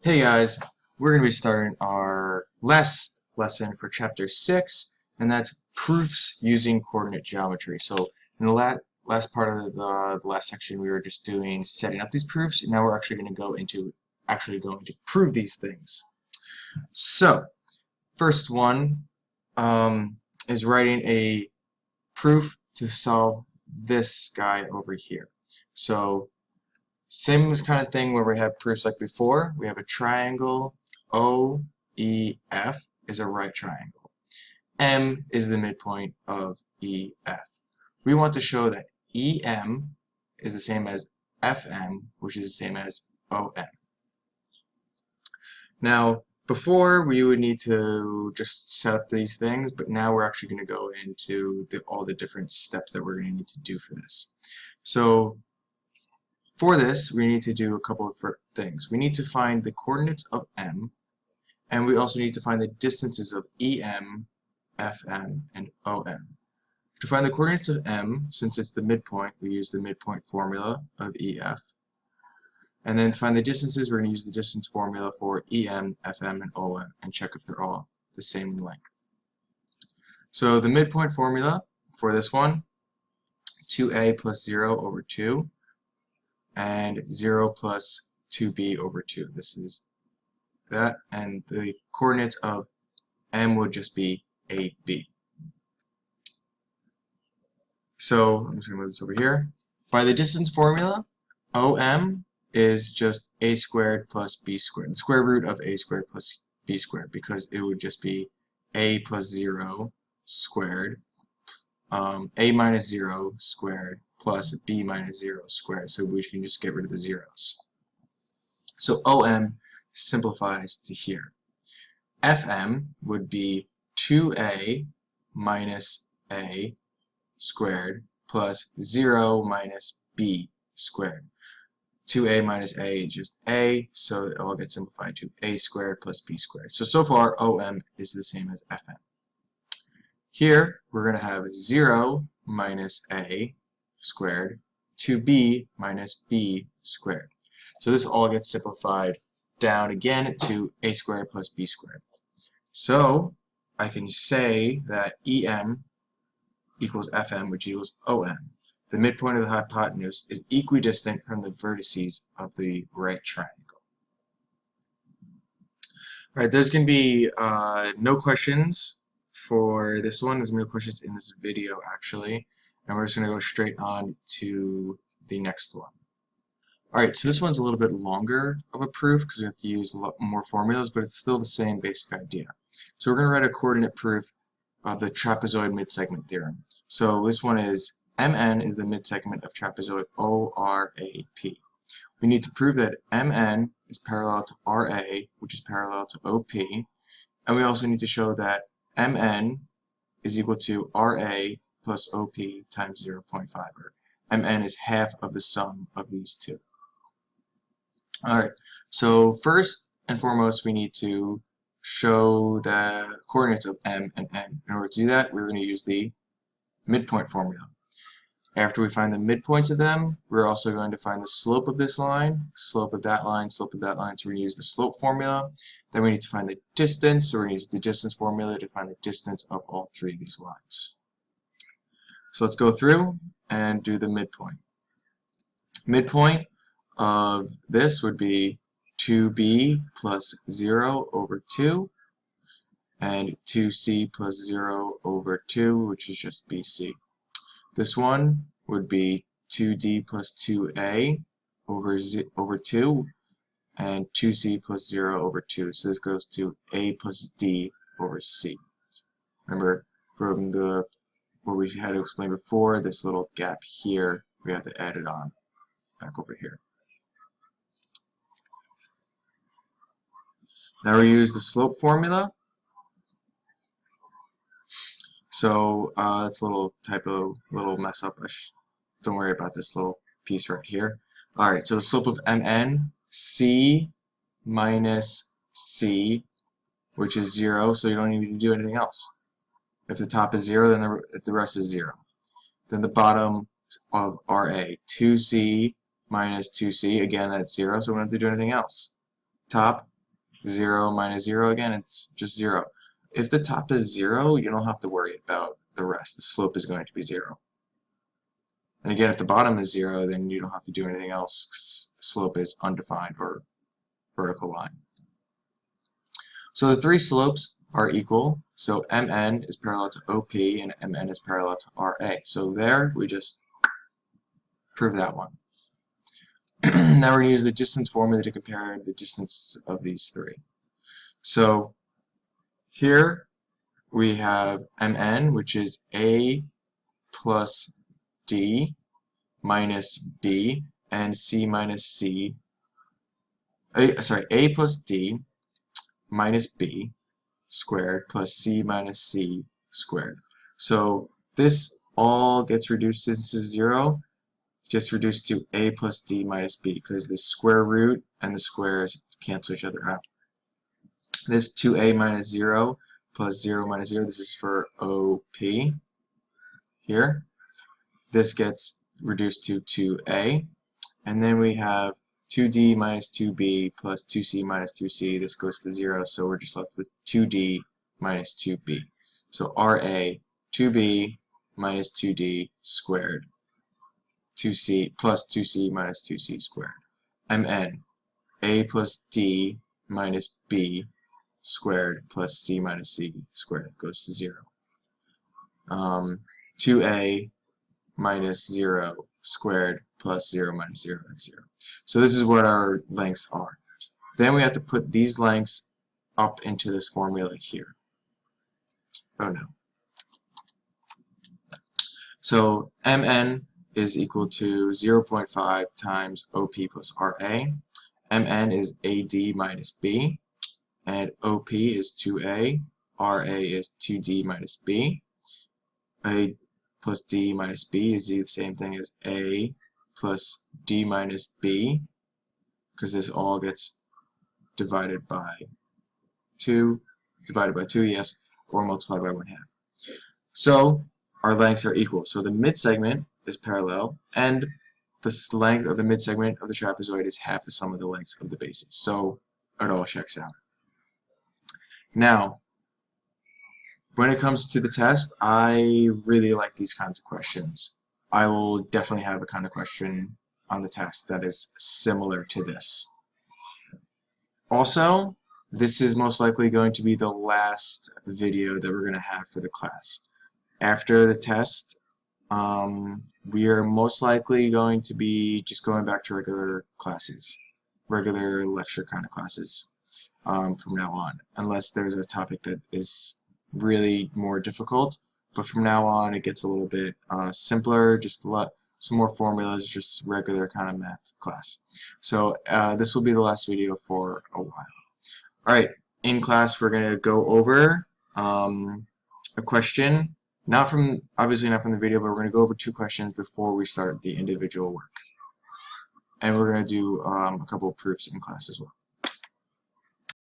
Hey guys, we're going to be starting our last lesson for chapter 6, and that's proofs using coordinate geometry. So in the last part of the last section we were just doing setting up these proofs, and now we're actually going to go into prove these things. So first one is writing a proof to solve this guy over here. So same kind of thing where we have proofs like before. We have a triangle. OEF is a right triangle. M is the midpoint of EF. We want to show that EM is the same as FM, which is the same as OM. Now, before we would need to just set up these things, but now we're actually going to go into all the different steps that we're going to need to do for this. So for this, we need to do a couple of things. We need to find the coordinates of M, and we also need to find the distances of EM, FM, and OM. To find the coordinates of M, since it's the midpoint, we use the midpoint formula of EF. And then to find the distances, we're going to use the distance formula for EM, FM, and OM, and check if they're all the same length. So the midpoint formula for this one, 2a plus 0 over 2. And 0 plus 2b over 2. This is that, and the coordinates of M would just be AB. So I'm just going to move this over here. By the distance formula, OM is just a squared plus b squared, the square root of a squared plus b squared, because it would just be a plus 0 squared, a minus 0 squared, plus b minus 0 squared, so we can just get rid of the zeros. So OM simplifies to here. FM would be 2a minus a squared plus 0 minus b squared. 2a minus a is just a, so it all gets simplified to a squared plus b squared. So far OM is the same as FM. Here we're going to have 0 minus a squared, 2b minus b squared. So this all gets simplified down again to a squared plus b squared. So I can say that EM equals FM, which equals OM. The midpoint of the hypotenuse is equidistant from the vertices of the right triangle. Alright, there's going to be no questions for this one. There's no questions in this video actually. And we're just going to go straight on to the next one. Alright, so this one's a little bit longer of a proof because we have to use a lot more formulas, but it's still the same basic idea. So we're going to write a coordinate proof of the trapezoid midsegment theorem. So this one is MN is the midsegment of trapezoid ORAP. We need to prove that MN is parallel to RA, which is parallel to OP, and we also need to show that MN is equal to RA plus OP times 0.5, or MN is half of the sum of these two. Alright, so first and foremost we need to show the coordinates of M and N. In order to do that, we're going to use the midpoint formula. After we find the midpoints of them, we're also going to find the slope of this line, slope of that line, slope of that line, so we're going to use the slope formula. Then we need to find the distance, so we're going to use the distance formula to find the distance of all three of these lines. So let's go through and do the midpoint. Midpoint of this would be 2b plus 0 over 2 and 2c plus 0 over 2, which is just bc. This one would be 2d plus 2a over 2 and 2c plus 0 over 2. So this goes to a plus d over c. Remember, from what we had to explain before, this little gap here, we have to add it on back over here. Now we use the slope formula. So that's a little typo, little mess up. Don't worry about this little piece right here. Alright, so the slope of MN, C minus C, which is 0, so you don't need to do anything else. If the top is 0, then the rest is 0. Then the bottom of RA, 2C minus 2C, again that's 0, so we don't have to do anything else. Top 0 minus 0 again, it's just 0. If the top is 0, you don't have to worry about the rest. The slope is going to be 0. And again, if the bottom is 0, then you don't have to do anything else, 'cause slope is undefined or vertical line. So the three slopes are equal. So MN is parallel to OP and MN is parallel to RA. So there, we just prove that one. Now we're going to use the distance formula to compare the distances of these three. So here we have MN, which is A plus D minus B, and C minus C. A plus D minus B squared plus C minus C squared. So this all gets reduced to 0, just reduced to A plus D minus B, because the square root and the squares cancel each other out. This 2A minus 0 plus 0 minus 0, this is for OP here. This gets reduced to 2A. And then we have 2D minus 2B plus 2C minus 2C. This goes to 0, so we're just left with 2D minus 2B. So RA, 2B minus 2D squared, 2C plus 2C minus 2C squared. MN, A plus D minus B squared plus C minus C squared goes to 0. 2A minus 0 squared plus 0 minus 0, that's 0. So this is what our lengths are. Then we have to put these lengths up into this formula here. Oh no. So MN is equal to 0.5 times OP plus RA. MN is AD minus B, and OP is 2A, RA is 2D minus B. A plus D minus B is the same thing as A plus D minus B, because this all gets divided by 2, yes, or multiplied by 1/2. So our lengths are equal. So the midsegment is parallel, and the length of the midsegment of the trapezoid is half the sum of the lengths of the bases. So it all checks out. Now, when it comes to the test, I really like these kinds of questions. I will definitely have a kind of question on the test that is similar to this. Also, this is most likely going to be the last video that we're going to have for the class. After the test, we are most likely going to be just going back to regular classes, regular lecture kind of classes from now on, unless there's a topic that is really more difficult. But from now on, it gets a little bit simpler, just some more formulas, just regular kind of math class. So this will be the last video for a while. Alright, in class we're going to go over a question, obviously not from the video, but we're going to go over 2 questions before we start the individual work. And we're going to do a couple of proofs in class as well.